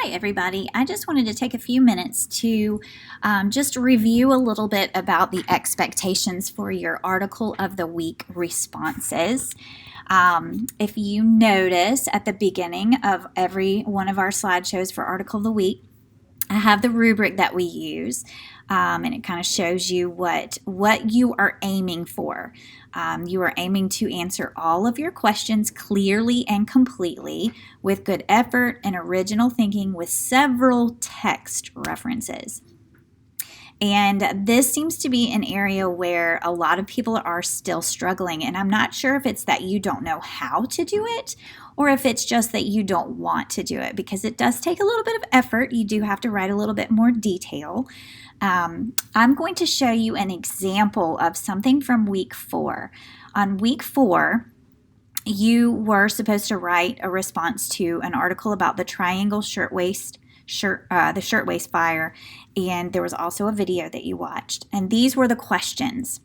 Hi everybody, I just wanted to take a few minutes to just review a little bit about the expectations for your Article of the Week responses. If you notice at the beginning of every one of our slideshows for Article of the Week, I have the rubric that we use, and it kind of shows you what you are aiming for. You are aiming to answer all of your questions clearly and completely with good effort and original thinking with several text references. And this seems to be an area where a lot of people are still struggling. And I'm not sure if it's that you don't know how to do it or if it's just that you don't want to do it, because it does take a little bit of effort. You do have to write a little bit more detail. I'm going to show you an example of something from week 4. On week 4, you were supposed to write a response to an article about the triangle shirtwaist fire, and there was also a video that you watched. And these were the questions.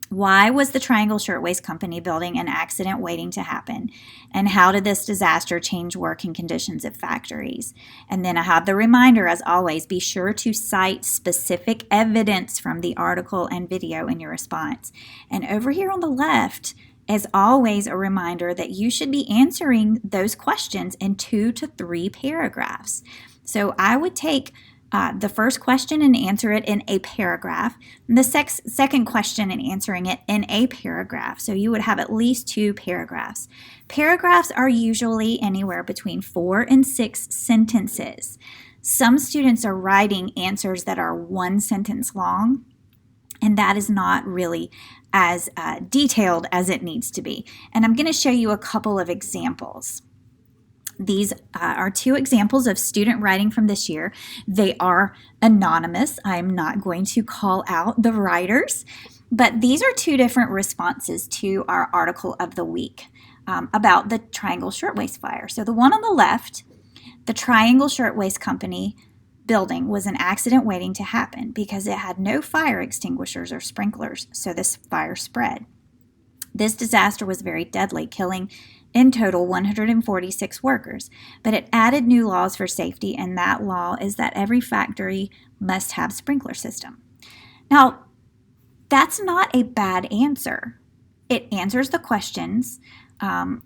Why was the Triangle Shirtwaist Company building an accident waiting to happen? And how did this disaster change working conditions at factories? And then I have the reminder, as always, be sure to cite specific evidence from the article and video in your response. And over here on the left, as always, a reminder that you should be answering those questions in 2 to 3 paragraphs. So I would take the first question and answer it in a paragraph, and the second question and answering it in a paragraph. So you would have at least 2 paragraphs. Paragraphs are usually anywhere between 4 and 6 sentences. Some students are writing answers that are 1 sentence long, and that is not really as detailed as it needs to be. And I'm going to show you a couple of examples. These are 2 examples of student writing from this year. They are anonymous. I'm not going to call out the writers, but these are 2 different responses to our article of the week about the Triangle Shirtwaist Fire. So the one on the left, the Triangle Shirtwaist Company building was an accident waiting to happen because it had no fire extinguishers or sprinklers, so this fire spread. This disaster was very deadly, killing in total 146 workers, but it added new laws for safety, and that law is that every factory must have sprinkler system. Now, that's not a bad answer. It answers the questions.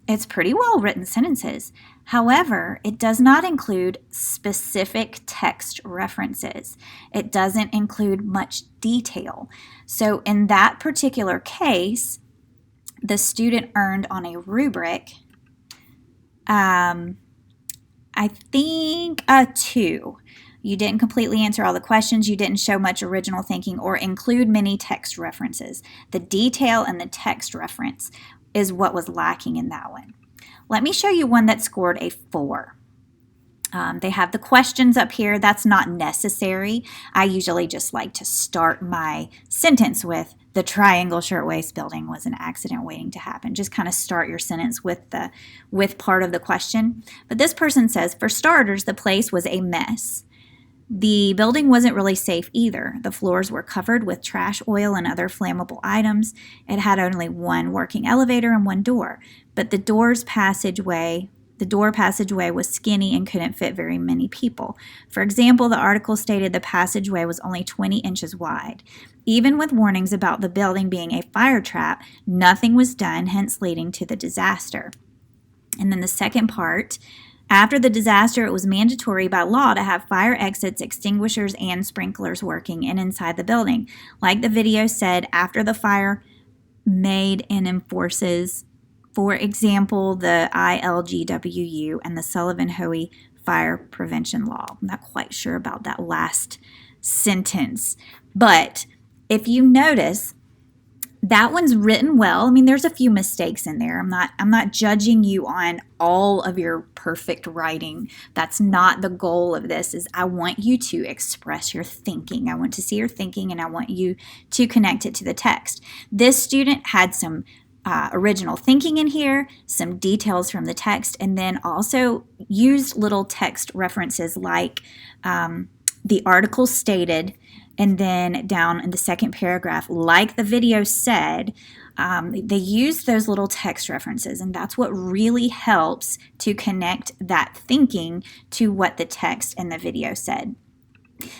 It's pretty well written sentences. However, it does not include specific text references. It doesn't include much detail. So in that particular case, the student earned on a rubric, I think a 2. You didn't completely answer all the questions. You didn't show much original thinking or include many text references. The detail and the text reference is what was lacking in that one. Let me show you one that scored a 4. They have the questions up here. That's not necessary. I usually just like to start my sentence with the Triangle Shirtwaist building was an accident waiting to happen. Just kind of start your sentence with part of the question. But this person says, for starters, the place was a mess. The building wasn't really safe either. The floors were covered with trash oil and other flammable items. It had only 1 working elevator and 1 door, but the door passageway was skinny and couldn't fit very many people. For example, the article stated the passageway was only 20 inches wide. Even with warnings about the building being a fire trap, nothing was done, hence leading to the disaster. And then the second part, after the disaster, it was mandatory by law to have fire exits, extinguishers, and sprinklers working inside the building. Like the video said, after the fire made and enforces, for example, the ILGWU and the Sullivan-Hoey Fire Prevention Law. I'm not quite sure about that last sentence, but if you notice, that one's written well. I mean, there's a few mistakes in there. I'm not judging you on all of your perfect writing. That's not the goal of this. Is I want you to express your thinking. I want to see your thinking, and I want you to connect it to the text. This student had some original thinking in here, some details from the text, and then also used little text references like the article stated, and then down in the second paragraph, like the video said, They use those little text references, and that's what really helps to connect that thinking to what the text in the video said.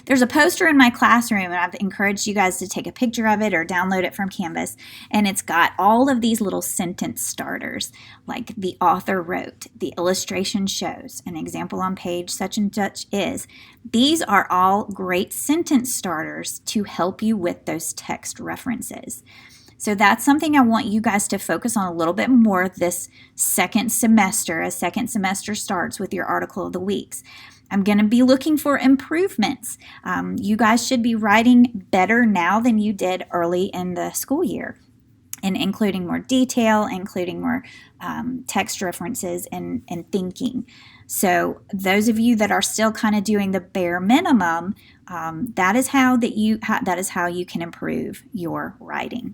There's a poster in my classroom, and I've encouraged you guys to take a picture of it or download it from Canvas, and it's got all of these little sentence starters, like the author wrote, the illustration shows, an example on page such and such is. These are all great sentence starters to help you with those text references. So that's something I want you guys to focus on a little bit more this second semester, as second semester starts with your article of the weeks. I'm going to be looking for improvements. You guys should be writing better now than you did early in the school year, and including more detail, including more text references and thinking. So those of you that are still kind of doing the bare minimum, that is how you can improve your writing.